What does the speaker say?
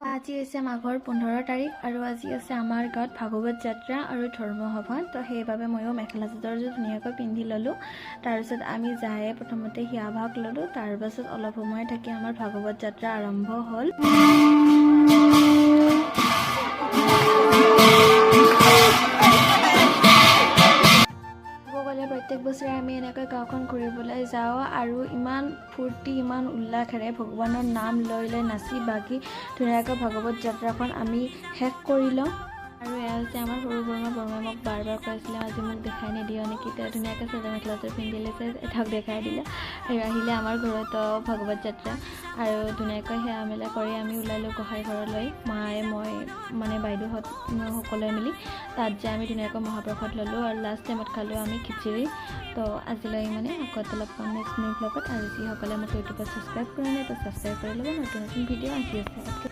আজি হৈছে মাঘৰ 15 তাৰিখ আৰু আজি আছে আমাৰ গাঁৱত ভাগৱত যাত্ৰা আৰু ধৰ্মসভা। তো সেইবাবে ময়ো মেখেলা চাদৰযোৰ ধুনীয়াকৈ পিন্ধি ল'লোঁ। তাৰপিছত আমি যায়ে প্ৰথমতে হিয়া ভাগ ল'লোঁ। তাৰপাছত অলপ সময় থাকি আমাৰ ভাগৱত যাত্ৰা আৰম্ভ হ'ল। প্ৰত্যেক বছৰে আমি এনেকৈ গাঁওখন ঘূৰিবলৈ যাওঁ আৰু ইমান ফূৰ্তি ইমান উল্লাসেৰে ভগৱানৰ নাম লৈ লৈ নাচি বাগি ধুনীয়াকৈ ভাগৱত যাত্ৰাখন আমি শেষ কৰি লওঁ। আৰু এয়া হৈছে আমাৰ সৰু বৰমাই মোক বাৰ বাৰ কৈছিলে আজি মোক দেখাই নিদিয় নেকি, তেওঁ ধুনীয়াকৈ চাদৰ মেখেলাযোৰ পিন্ধি লৈছে, এটাক দেখাই দিলে। আৰু আহিলে আমাৰ ঘৰত ভাগৱত যাত্ৰা আৰু ধুনীয়াকৈ সেৱা মেলা কৰি আমি ওলালোঁ গোসাঁই ঘৰলৈ। মায়ে মই মানে বাইদেউহঁত সকলোৱে মিলি তাত যাই আমি ধুনীয়াকৈ মহাপ্ৰসাদ ল'লোঁ আৰু লাষ্ট টাইমত খালোঁ আমি খিচিৰি। তো আজিলৈ মানে আকৌ অলপ নেক্সট নিউ ব্লগত। আৰু যিসকলে মোক ইউটিউবত ছাবস্ক্ৰাইব কৰা নাই তো ছাবস্ক্ৰাইব কৰি ল'ব, নতুন নতুন ভিডিঅ' আহি আছে।